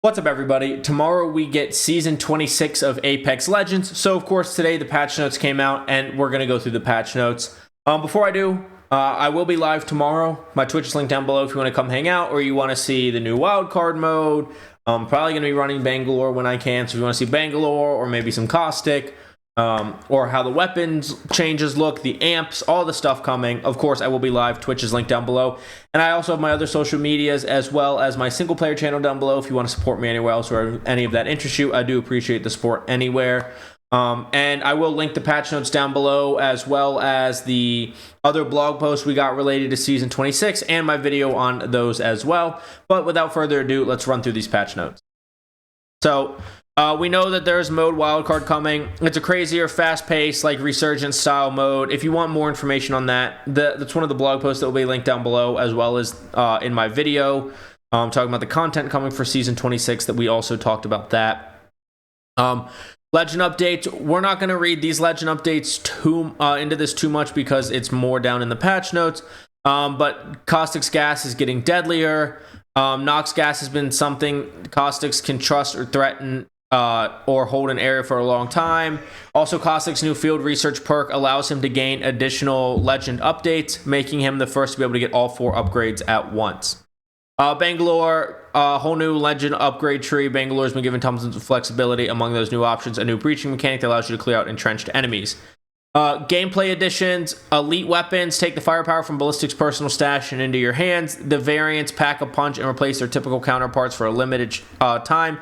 What's up, everybody? Tomorrow we get Season 26 of Apex Legends. So, of course, today the patch notes came out, and we're going to go through the patch notes. Before I do, I will be live tomorrow. My Twitch is linked down below if you want to come hang out, or you want to see the new wildcard mode. I'm probably going to be running Bangalore when I can, so if you want to see Bangalore, or maybe some Caustic, or how the weapons changes look, the amps, all the stuff coming. Of course, I will be live. Twitch is linked down below. And I also have my other social medias as well as my single player channel down below if you want to support me anywhere else or any of that interests you. I do appreciate the support anywhere. And I will link the patch notes down below as well as the other blog posts we got related to Season 26 and my video on those as well. But without further ado, let's run through these patch notes. So, we know that there's mode wildcard coming. It's a crazier, fast-paced, like resurgence style mode. If you want more information on that, that's one of the blog posts that will be linked down below, as well as in my video talking about the content coming for Season 26 that we also talked about that. Legend updates. We're not going to read these legend updates into this too much because it's more down in the patch notes. But Caustic's gas is getting deadlier. Nox gas has been something Caustics can trust or threaten or hold an area for a long time. Also, Caustic's new field research perk allows him to gain additional legend updates, making him the first to be able to get all 4 upgrades at once. Bangalore, whole new legend upgrade tree. Bangalore has been given tons of flexibility among those new options. A new breaching mechanic that allows you to clear out entrenched enemies. Gameplay additions, elite weapons, take the firepower from Ballistic's personal stash and into your hands. The variants pack a punch and replace their typical counterparts for a limited time.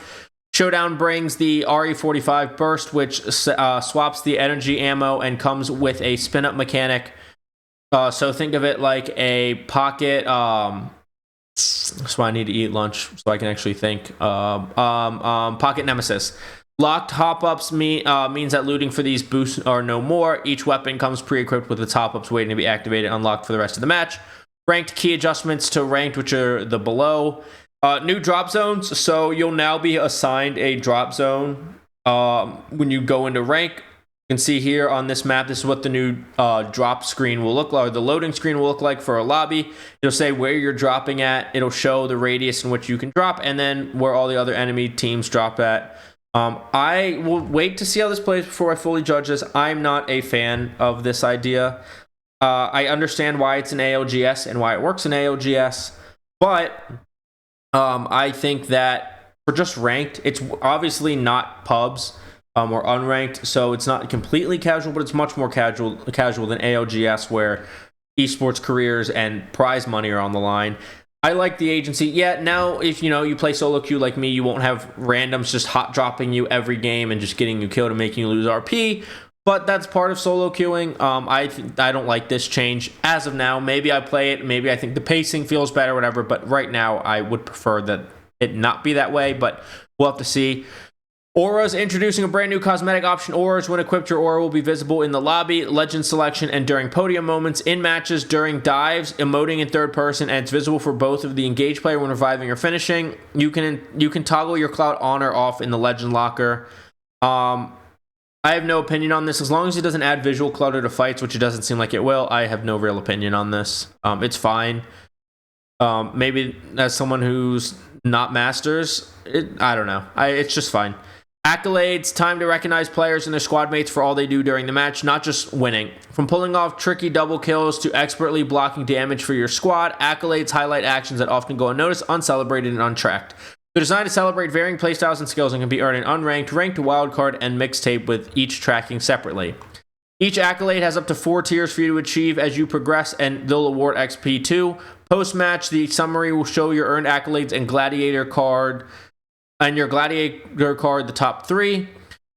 Showdown brings the RE45 burst, which swaps the energy ammo and comes with a spin-up mechanic. So think of it like a pocket. That's why I need to eat lunch so I can actually think. Pocket Nemesis. Locked hop-ups means that looting for these boosts are no more. Each weapon comes pre-equipped with its hop-ups waiting to be activated and unlocked for the rest of the match. Ranked key adjustments to ranked, which are the below. New drop zones, so you'll now be assigned a drop zone when you go into rank. You can see here on this map, this is what the new drop screen will look like, or the loading screen will look like for a lobby. It'll say where you're dropping at. It'll show the radius in which you can drop, and then where all the other enemy teams drop at. I will wait to see how this plays before I fully judge this. I'm not a fan of this idea. I understand why it's an ALGS and why it works in ALGS, but I think that for just ranked, it's obviously not pubs or unranked, so it's not completely casual, but it's much more casual than ALGS, where esports careers and prize money are on the line. I like the agency. Yeah, now if you play solo queue like me, you won't have randoms just hot dropping you every game and just getting you killed and making you lose RP. But that's part of solo queuing. I don't like this change as of now. Maybe I play it. Maybe I think the pacing feels better, whatever. But right now, I would prefer that it not be that way. But we'll have to see. Auras introducing a brand new cosmetic option. Auras, when equipped, your aura will be visible in the lobby, legend selection, and during podium moments, in matches, during dives, emoting in third person, and it's visible for both of the engaged player when reviving or finishing. You can toggle your cloud on or off in the legend locker. I have no opinion on this. As long as it doesn't add visual clutter to fights, which it doesn't seem like it will, I have no real opinion on this. It's fine. Maybe as someone who's not Masters, I don't know. It's just fine. Accolades, time to recognize players and their squad mates for all they do during the match, not just winning. From pulling off tricky double kills to expertly blocking damage for your squad, accolades highlight actions that often go unnoticed, uncelebrated, and untracked. They're designed to celebrate varying playstyles and skills and can be earned in unranked, ranked, wildcard, and mixtape, with each tracking separately. Each accolade has up to 4 tiers for you to achieve as you progress, and they'll award XP too. Post-match, the summary will show your earned accolades and gladiator card, the top 3.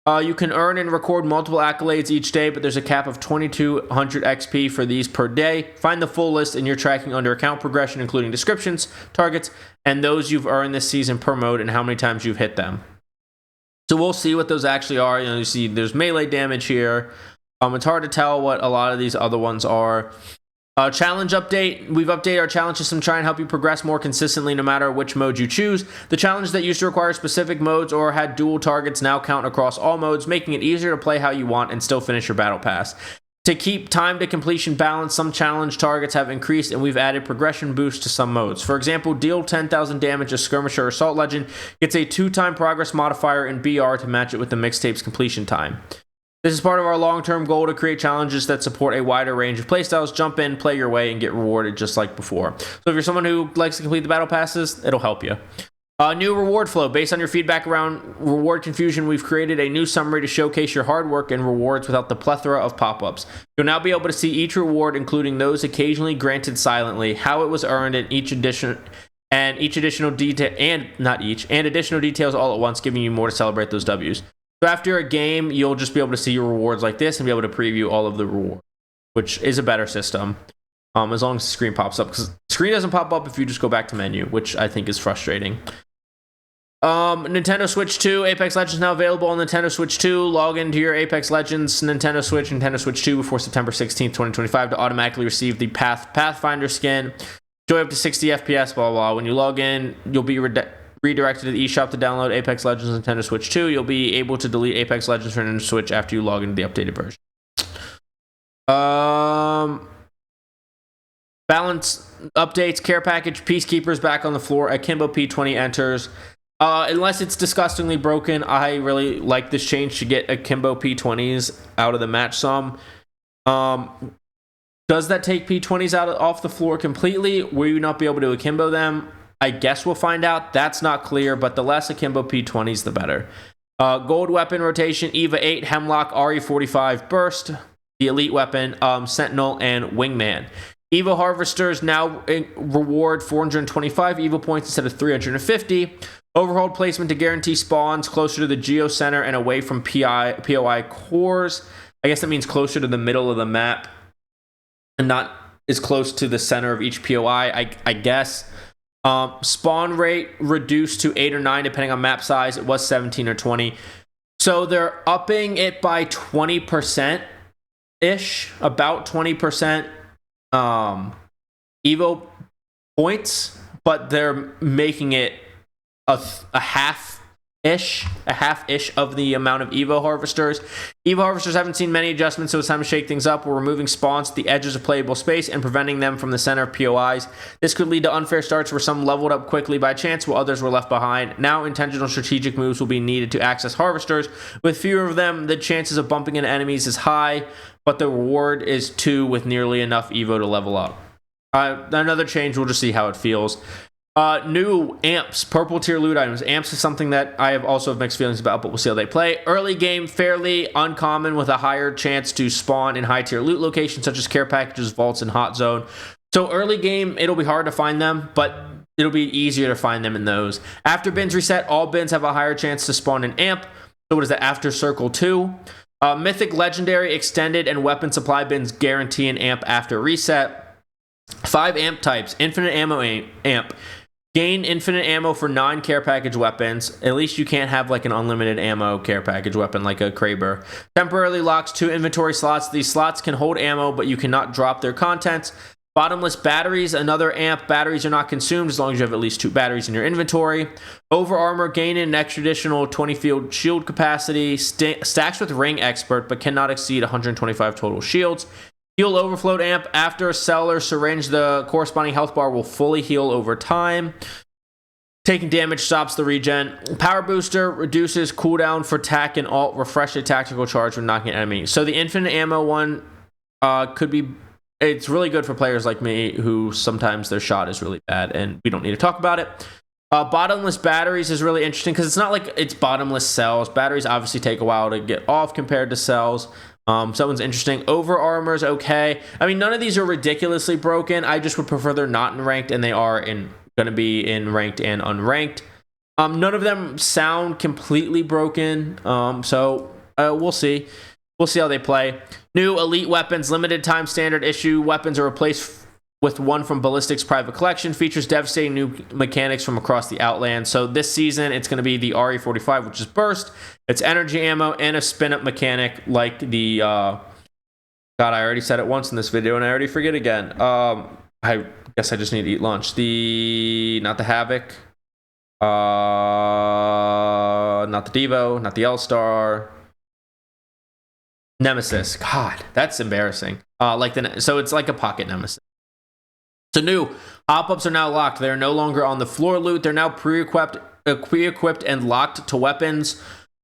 You can earn and record multiple accolades each day, but there's a cap of 2200 XP for these per day. Find the full list in your tracking under account progression, including descriptions, targets, and those you've earned this season per mode and how many times you've hit them. So we'll see what those actually are. You see there's melee damage here. It's hard to tell what a lot of these other ones are. Challenge update. We've updated our challenge system to try and help you progress more consistently no matter which mode you choose. The challenge that used to require specific modes or had dual targets now count across all modes, making it easier to play how you want and still finish your battle pass. To keep time to completion balanced, some challenge targets have increased, and we've added progression boosts to some modes. For example, deal 10,000 damage, a skirmisher or assault legend gets a 2-time progress modifier in BR to match it with the mixtape's completion time. This is part of our long-term goal to create challenges that support a wider range of playstyles. Jump in, play your way, and get rewarded just like before. So if you're someone who likes to complete the battle passes, it'll help you. New reward flow. Based on your feedback around reward confusion, we've created a new summary to showcase your hard work and rewards without the plethora of pop-ups. You'll now be able to see each reward, including those occasionally granted silently, how it was earned, and additional details all at once, giving you more to celebrate those W's. So after a game, you'll just be able to see your rewards like this and be able to preview all of the rewards, which is a better system. As long as the screen pops up, because the screen doesn't pop up if you just go back to menu, which I think is frustrating. Nintendo Switch 2, Apex Legends now available on Nintendo Switch 2. Log into your Apex Legends Nintendo Switch 2 before September 16th, 2025 to automatically receive the Pathfinder skin. Enjoy up to 60 FPS, blah, blah, blah. When you log in, you'll be redirected to the eShop to download Apex Legends Nintendo Switch 2. You'll be able to delete Apex Legends for Nintendo Switch after you log into the updated version. Balance updates, care package, Peacekeepers back on the floor. Akimbo P20 enters. Unless it's disgustingly broken, I really like this change to get Akimbo P20s out of the match some. Does that take P20s off the floor completely? Will you not be able to Akimbo them? I guess we'll find out. That's not clear, but the less Akimbo P20s, the better. Gold weapon rotation, Eva 8, Hemlock, RE45 Burst, the elite weapon, Sentinel, and Wingman. Evo Harvesters now reward 425 Evo points instead of 350. Overhauled placement to guarantee spawns closer to the Geo Center and away from POI cores. I guess that means closer to the middle of the map and not as close to the center of each POI, I guess. Spawn rate reduced to 8 or 9 depending on map size. It was 17 or 20. So they're upping it by 20%-ish, about 20%. Evo points, but they're making it a half-ish of the amount of Evo Harvesters. Evo Harvesters haven't seen many adjustments, so it's time to shake things up. We're removing spawns at the edges of playable space and preventing them from the center of POIs. This could lead to unfair starts where some leveled up quickly by chance while others were left behind. Now, intentional strategic moves will be needed to access Harvesters. With fewer of them, the chances of bumping into enemies is high, but the reward is 2 with nearly enough Evo to level up. Another change, we'll just see how it feels. New amps, purple tier loot items. Amps is something that I have also have mixed feelings about, but we'll see how they play. Early game, fairly uncommon with a higher chance to spawn in high tier loot locations such as care packages, vaults, and hot zone. So early game, it'll be hard to find them, but it'll be easier to find them in those. After bins reset, all bins have a higher chance to spawn in amp. So what is that? After circle 2. Mythic, legendary, extended, and weapon supply bins guarantee an amp after reset. 5 amp types. Infinite ammo amp. Gain infinite ammo for 9 care package weapons. At least you can't have like an unlimited ammo care package weapon like a Kraber. Temporarily locks 2 inventory slots. These slots can hold ammo, but you cannot drop their contents. Bottomless batteries, another amp. Batteries are not consumed as long as you have at least 2 batteries in your inventory. Over armor, gain an extra additional 20 field shield capacity. Stacks with ring expert, but cannot exceed 125 total shields. Heal overflow amp. After a cell or syringe, the corresponding health bar will fully heal over time. Taking damage stops the regen. Power booster reduces cooldown for tac and alt. Refresh a tactical charge when knocking an enemy. So the infinite ammo one could be... It's really good for players like me who sometimes their shot is really bad and we don't need to talk about it. Bottomless batteries is really interesting because it's not like it's bottomless cells. Batteries obviously take a while to get off compared to cells. So that one's interesting. Over armor is okay. I mean, none of these are ridiculously broken. I just would prefer they're not in ranked and they are going to be in ranked and unranked. None of them sound completely broken. So we'll see. We'll see how they play. New elite weapons, limited time standard issue weapons are replaced with one from Ballistic's private collection. Features devastating new mechanics from across the Outland. So this season, it's going to be the RE45, which is burst. It's energy ammo and a spin-up mechanic like the... God, I already said it once in this video and I already forget again. I guess I just need to eat lunch. Not the Havoc. Not the Devo. Not the L-Star. Nemesis. God, that's embarrassing. So it's like a pocket nemesis. So new hop-ups are now locked. They are no longer on the floor loot. They're now pre-equipped and locked to weapons.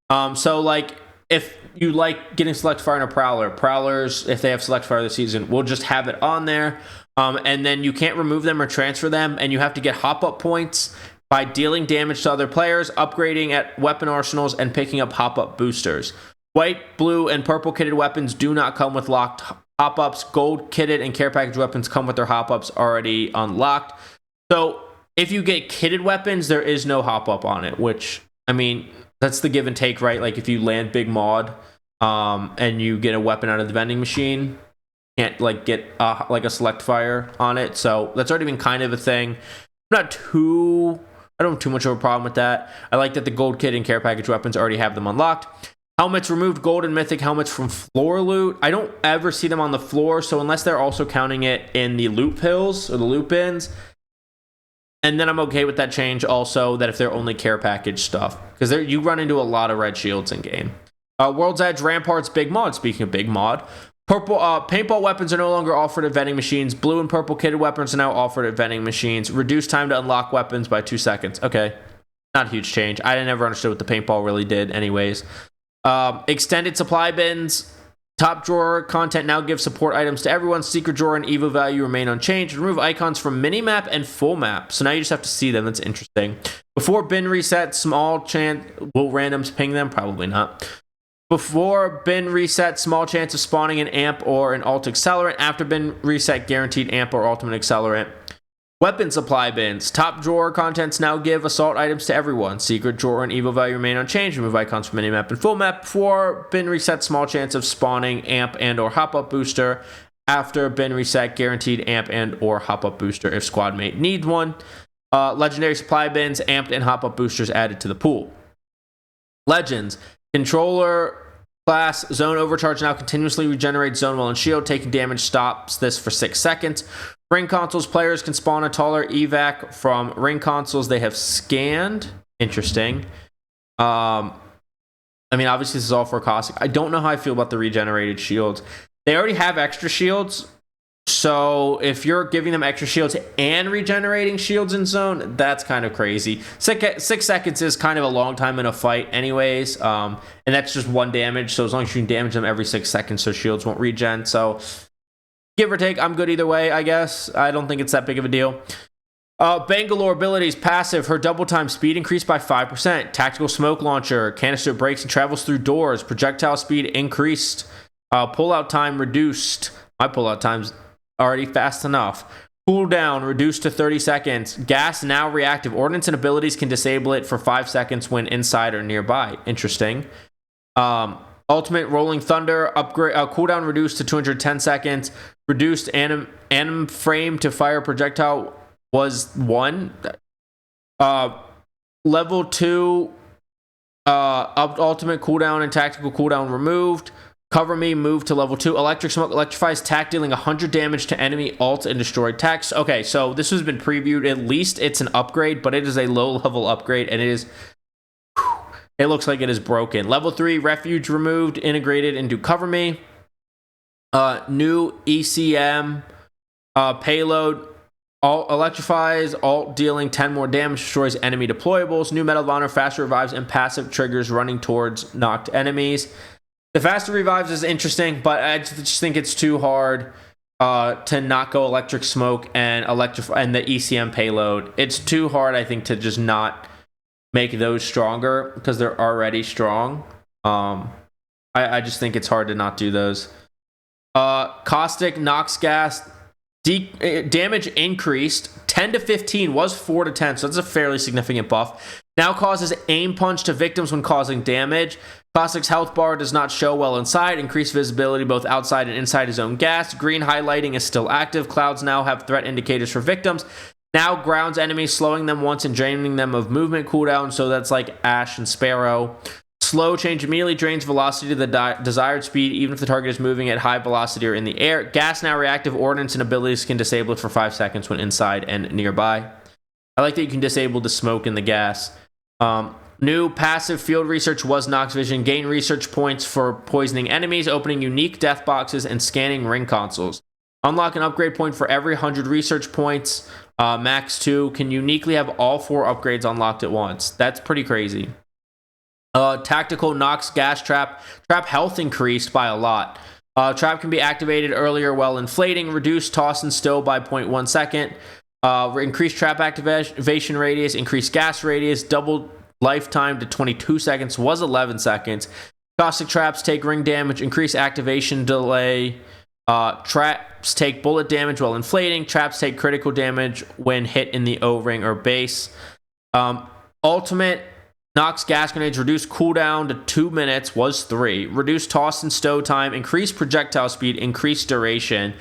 So like if you like getting select fire and a prowlers, if they have select fire this season, we'll just have it on there. And then you can't remove them or transfer them, and you have to get hop-up points by dealing damage to other players, upgrading at weapon arsenals, and picking up hop-up boosters. White, blue, and purple kitted weapons do not come with locked hop-ups. Gold kitted and care package weapons come with their hop-ups already unlocked. So if you get kitted weapons, there is no hop-up on it, which, I mean, that's the give and take, right? Like if you land Big Mod and you get a weapon out of the vending machine, can't like get like a select fire on it. So that's already been kind of a thing. I don't have too much of a problem with that. I like that the gold kit and care package weapons already have them unlocked. Helmets removed gold and mythic helmets from floor loot. I don't ever see them on the floor, so unless they're also counting it in the loot pills or the loot bins, and then I'm okay with that change also, that if they're only care package stuff, because you run into a lot of red shields in game. World's Edge, Ramparts, Big Mod. Speaking of Big Mod, purple paintball weapons are no longer offered at vending machines. Blue and purple kitted weapons are now offered at vending machines. Reduced time to unlock weapons by 2 seconds. Okay, not a huge change. I never understood what the paintball really did anyways. Extended supply bins. Top drawer content now gives support items to everyone. Secret drawer and Evo value remain unchanged. Remove icons from mini-map and full map. So now you just have to see them. That's interesting. Before bin reset, small chance... Will randoms ping them? Probably not. Before bin reset, small chance of spawning an amp or an alt accelerant. After bin reset, guaranteed amp or ultimate accelerant. Weapon supply bins. Top drawer contents now give assault items to everyone. Secret drawer and Evo value remain unchanged. Remove icons from minimap and full map. Before bin reset, small chance of spawning amp and or hop-up booster. After bin reset, guaranteed amp and or hop-up booster if squad mate needs one. Legendary supply bins, amped and hop-up boosters added to the pool. Legends. Controller class zone overcharge now continuously regenerates zone while in shield. Taking damage stops this for 6 seconds. Ring consoles players can spawn a taller evac from ring consoles they have scanned. Interesting. I mean, obviously this is all for Caustic. I don't know how I feel about the regenerated shields. They already have extra shields. So if you're giving them extra shields and regenerating shields in zone, that's kind of crazy. 6 seconds is kind of a long time in a fight anyways. And that's just 1 damage. So as long as you can damage them every 6 seconds, so shields won't regen. So give or take, I'm good either way, I guess. I don't think it's that big of a deal. Bangalore abilities, passive. Her double time speed increased by 5%. Tactical smoke launcher. Canister breaks and travels through doors. Projectile speed increased. Pullout time reduced. My pullout time's already fast enough. Cooldown reduced to 30 seconds. Gas now reactive. Ordnance and abilities can disable it for 5 seconds when inside or nearby. Interesting. Ultimate Rolling Thunder upgrade. Cooldown reduced to 210 seconds. Reduced anim frame to fire projectile was 1. Level 2 ultimate cooldown and tactical cooldown removed. Cover Me moved to level 2. Electric Smoke electrifies tac, dealing 100 damage to enemy alt and destroyed tacs. Okay, so this has been previewed. At least it's an upgrade, but it is a low level upgrade, and it looks like it is broken. Level 3 Refuge removed, integrated into Cover Me. New ECM payload. Alt electrifies, alt dealing 10 more damage, destroys enemy deployables. New Medal of Honor, faster revives and passive triggers running towards knocked enemies. The faster revives is interesting, but I just think it's too hard to not go electric smoke and the ECM payload. It's too hard, I think, to just not make those stronger because they're already strong. I just think it's hard to not do those. Caustic knocks gas. Damage increased 10 to 15, was 4 to 10, so that's a fairly significant buff. Now causes aim punch to victims when causing damage. Caustic's health bar does not show well inside. Increased visibility both outside and inside his own gas. Green highlighting is still active. Clouds now have threat indicators for victims. Now grounds enemies, slowing them once and draining them of movement cooldown, so that's like Ash and Sparrow. Slow change immediately drains velocity to the desired speed, even if the target is moving at high velocity or in the air. Gas now reactive. Ordnance and abilities can disable it for 5 seconds when inside and nearby. I like that you can disable the smoke and the gas. New passive field research was Nox Vision. Gain research points for poisoning enemies, opening unique death boxes, and scanning ring consoles. Unlock an upgrade point for every 100 research points. Max 2 can uniquely have all 4 upgrades unlocked at once. That's pretty crazy. Tactical Nox gas trap. Trap health increased by a lot. Trap can be activated earlier while inflating. Reduce toss and stow by 0.1 second. Increase trap activation radius. Increase gas radius. Double lifetime to 22 seconds was 11 seconds. Caustic traps take ring damage. Increase activation delay. Traps take bullet damage while inflating. Traps take critical damage when hit in the O-ring or base. Ultimate Nox gas grenades reduce cooldown to 2 minutes was 3. Reduce toss and stow time. Increase projectile speed. Increase duration.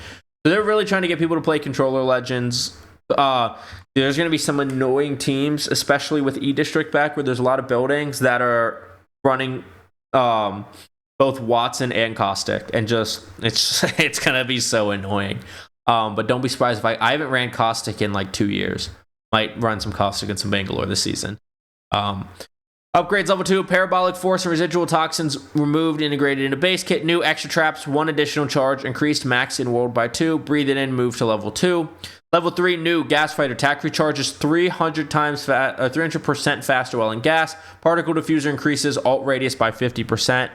So they're really trying to get people to play Controller Legends. There's going to be some annoying teams, especially with E-District back, where there's a lot of buildings that are running both Watson and Caustic, and it's going to be so annoying. But don't be surprised if I haven't ran Caustic in like 2 years. Might run some Caustic and some Bangalore this season. Upgrades level 2, parabolic force and residual toxins removed, integrated into base kit. New extra traps, 1 additional charge, increased max in world by 2. Breathe it in, move to level 2. Level 3, new gas fighter attack recharges 300% faster while in gas. Particle diffuser increases alt radius by 50%.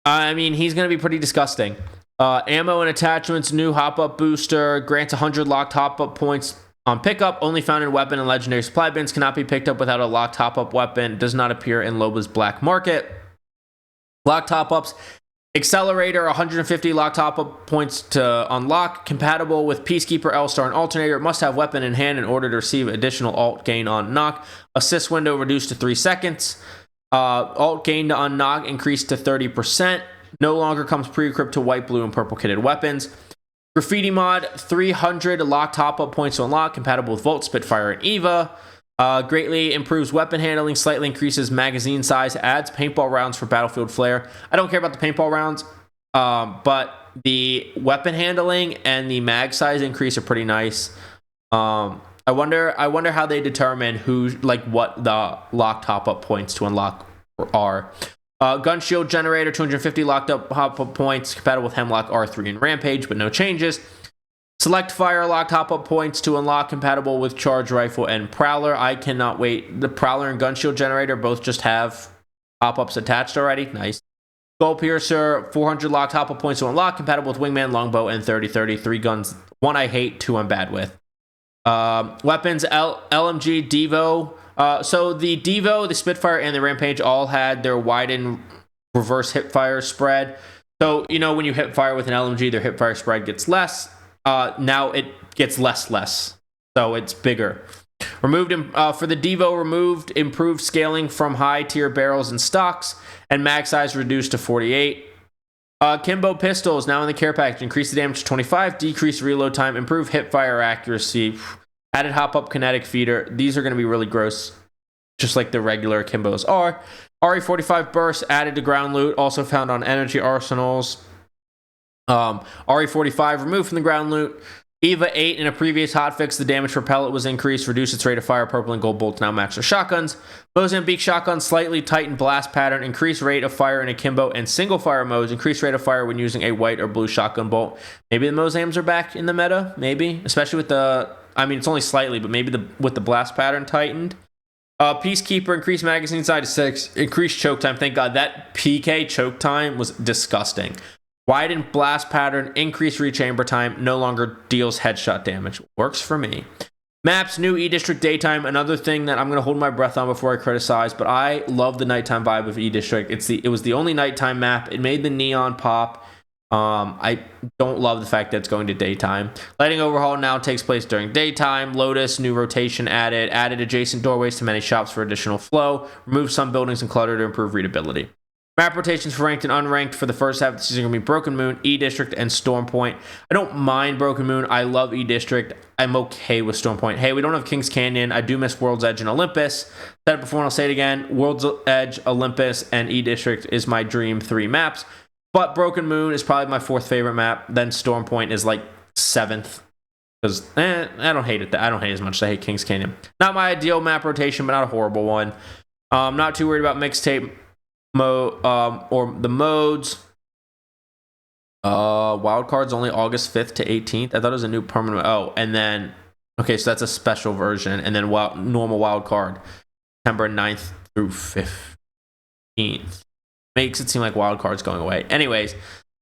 I mean, he's going to be pretty disgusting. Ammo and attachments, new hop-up booster, grants 100 locked hop-up points on pickup, only found in weapon and legendary supply bins, cannot be picked up without a locked top-up weapon, does not appear in Loba's black market. Locked top-ups, accelerator, 150 locked top-up points to unlock, compatible with Peacekeeper, L-Star, and Alternator, must have weapon in hand in order to receive additional alt gain on knock. Assist window reduced to 3 seconds. Alt gain to unlock increased to 30%. No longer comes pre-equipped to white, blue, and purple kitted weapons. Graffiti mod, 300 locked top-up points to unlock, compatible with Volt, Spitfire, and Eva. Greatly improves weapon handling, slightly increases magazine size, adds paintball rounds for Battlefield Flare. I don't care about the paintball rounds, but the weapon handling and the mag size increase are pretty nice. I wonder how they determine what the locked top-up points to unlock are. Gun shield generator, 250 locked up hop-up points, compatible with Hemlock, R3, and Rampage, but no changes. Select fire locked hop-up points to unlock, compatible with Charge Rifle and Prowler. I cannot wait. The Prowler and Gun Shield Generator both just have hop-ups attached already. Nice. Skull Piercer, 400 locked hop-up points to unlock, compatible with Wingman, Longbow, and 30-30. 3 guns. 1 I hate, 2 I'm bad with. Weapons, LMG, Devo. So the Devo, the Spitfire, and the Rampage all had their widened reverse hipfire spread. So, when you hipfire with an LMG, their hipfire spread gets less. Now it gets less. So it's bigger. Removed for the Devo, removed improved scaling from high tier barrels and stocks, and mag size reduced to 48. Kimbo pistols now in the care package. Increase the damage to 25, decrease reload time, improve hipfire accuracy. Added hop-up kinetic feeder. These are going to be really gross, just like the regular Kimbos are. RE45 burst added to ground loot, also found on energy arsenals. RE45 removed from the ground loot. Eva 8 in a previous hotfix, the damage per pellet was increased, reduced its rate of fire. Purple and gold bolts now match their shotguns. Mozambique shotgun, slightly tightened blast pattern, increased rate of fire in akimbo and single fire modes, increased rate of fire when using a white or blue shotgun bolt. Maybe the Mozams are back in the meta, maybe, especially with it's only slightly, but maybe with the blast pattern tightened. Peacekeeper, increased magazine size to 6, increased choke time. Thank God, that PK choke time was disgusting. Widened blast pattern, increased rechamber time, no longer deals headshot damage. Works for me. Maps, new E-District daytime, another thing that I'm going to hold my breath on before I criticize, but I love the nighttime vibe of E-District. It was the only nighttime map. It made the neon pop. I don't love the fact that it's going to daytime. Lighting overhaul now takes place during daytime. Lotus, new rotation added adjacent doorways to many shops for additional flow. Remove some buildings and clutter to improve readability. Map rotations for ranked and unranked for the first half of the season are going to be Broken Moon, E-District, and Storm Point. I don't mind Broken Moon. I love E-District. I'm okay with Storm Point. Hey, we don't have Kings Canyon. I do miss World's Edge and Olympus. Said it before and I'll say it again. World's Edge, Olympus, and E-District is my dream 3 maps. But Broken Moon is probably my 4th favorite map. Then Storm Point is like 7th. Because I don't hate it. I don't hate it as much as I hate Kings Canyon. Not my ideal map rotation, but not a horrible one. I'm not too worried about mixtape mode or the modes. Wild card's only August 5th to 18th. I thought it was a new permanent. Oh, and then okay, so that's a special version, and then normal wild card, September 9th through 15th. Makes it seem like wild card's going away. Anyways,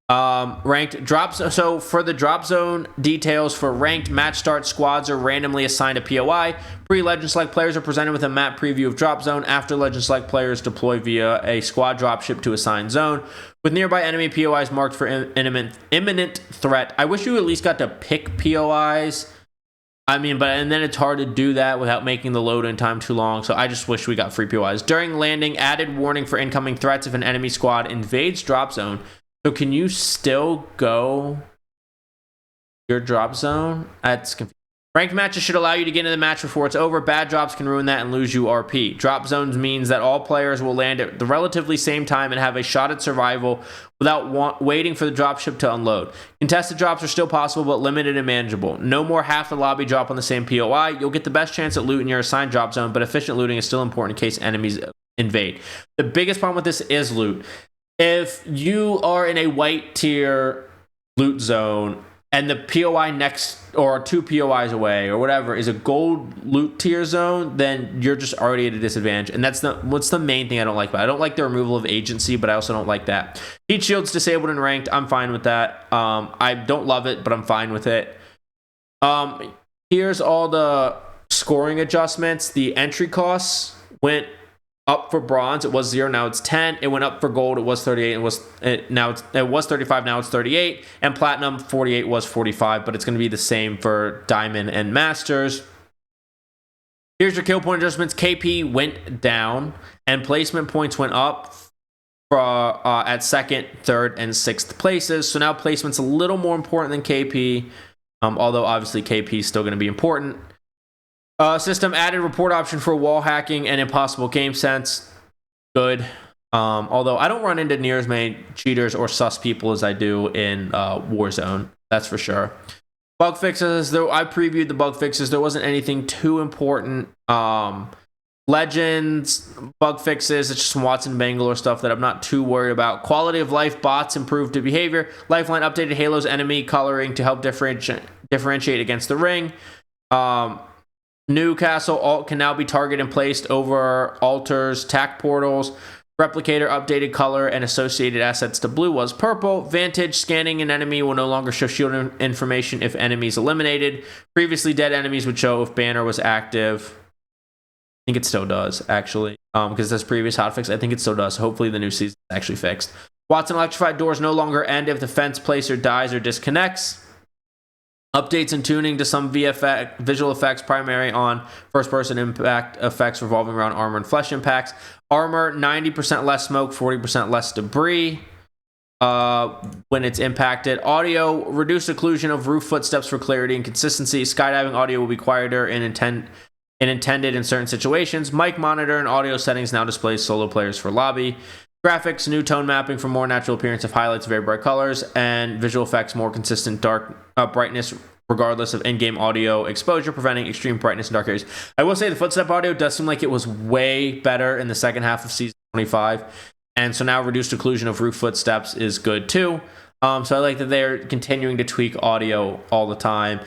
ranked drops. So for the drop zone details for ranked match start, squads are randomly assigned a POI. Pre-Legend Select players are presented with a map preview of drop zone. After Legend Select players deploy via a squad dropship to assigned zone with nearby enemy POIs marked for imminent threat. I wish you at least got to pick POIs. I mean, and then it's hard to do that without making the load-in time too long, so I just wish we got free POIs. During landing, added warning for incoming threats if an enemy squad invades drop zone. So can you still go your drop zone? That's confusing. Ranked matches should allow you to get into the match before it's over. Bad drops can ruin that and lose you RP. Drop zones means that all players will land at the relatively same time and have a shot at survival without waiting for the dropship to unload. Contested drops are still possible, but limited and manageable. No more half the lobby drop on the same POI. You'll get the best chance at loot in your assigned drop zone, but efficient looting is still important in case enemies invade. The biggest problem with this is loot. If you are in a white tier loot zone and the POI next or 2 POIs away or whatever is a gold loot tier zone, then you're just already at a disadvantage. And what's the main thing I don't like about it. I don't like the removal of agency, but I also don't like that. Heat shield's disabled and ranked. I'm fine with that. I don't love it, but I'm fine with it. Here's all the scoring adjustments. The entry costs went up for bronze. It was 0, now it's 10. It went up for gold. It was 38. It was 35. Now it's 38. And platinum 48 was 45. But it's going to be the same for diamond and masters. Here's your kill point adjustments. KP went down, and placement points went up for at 2nd, 3rd, and 6th places. So now placement's a little more important than KP. Although obviously KP is still going to be important. System added report option for wall hacking and impossible game sense. Good. Although I don't run into near as many cheaters or sus people as I do in Warzone. That's for sure. Bug fixes. Though I previewed the bug fixes, there wasn't anything too important. Legends, bug fixes. It's just some Watson Bangalore stuff that I'm not too worried about. Quality of life bots improved to behavior. Lifeline updated Halo's enemy coloring to help differentiate against the ring. Newcastle alt can now be targeted and placed over altars, tac portals. Replicator updated color and associated assets to blue was purple. Vantage scanning an enemy will no longer show shield information if enemies eliminated. Previously dead enemies would show if banner was active. I think it still does, actually. Because it says previous hotfix. I think it still does. Hopefully the new season is actually fixed. Watson electrified doors no longer end if the fence placer dies or disconnects. Updates and tuning to some visual effects, primary on first-person impact effects revolving around armor and flesh impacts. Armor, 90% less smoke, 40% less debris when it's impacted. Audio, reduced occlusion of roof footsteps for clarity and consistency. Skydiving audio will be quieter and intended in certain situations. Mic monitor and audio settings now displays solo players for lobby. Graphics, new tone mapping for more natural appearance of highlights, very bright colors, and visual effects, more consistent dark brightness regardless of in-game audio exposure, preventing extreme brightness in dark areas. I will say the footstep audio does seem like it was way better in the second half of Season 25, and so now reduced occlusion of roof footsteps is good too. So I like that they're continuing to tweak audio all the time.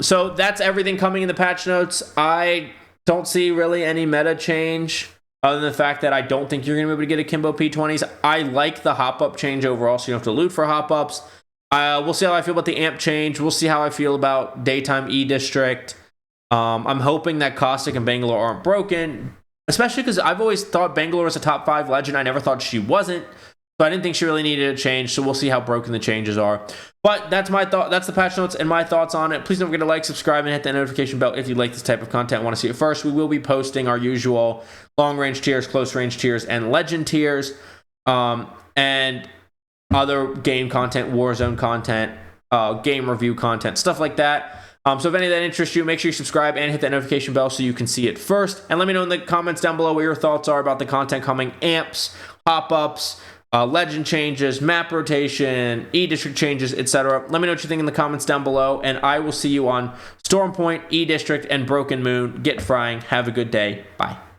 So that's everything coming in the patch notes. I don't see really any meta change. Other than the fact that I don't think you're going to be able to get Akimbo P20s. I like the hop-up change overall, so you don't have to loot for hop-ups. We'll see how I feel about the amp change. We'll see how I feel about Daytime E-District. I'm hoping that Caustic and Bangalore aren't broken, especially because I've always thought Bangalore was a top 5 legend. I never thought she wasn't, so I didn't think she really needed a change, so we'll see how broken the changes are. But that's my thought. That's the patch notes and my thoughts on it. Please don't forget to like, subscribe, and hit that notification bell if you like this type of content and want to see it first. We will be posting our usual long-range tiers, close-range tiers, and legend tiers, and other game content, Warzone content, game review content, stuff like that. So if any of that interests you, make sure you subscribe and hit that notification bell so you can see it first. And let me know in the comments down below what your thoughts are about the content coming. Amps, pop-ups, legend changes, map rotation, E-District changes, etc. Let me know what you think in the comments down below, and I will see you on Stormpoint, E-District, and Broken Moon. Get frying. Have a good day. Bye.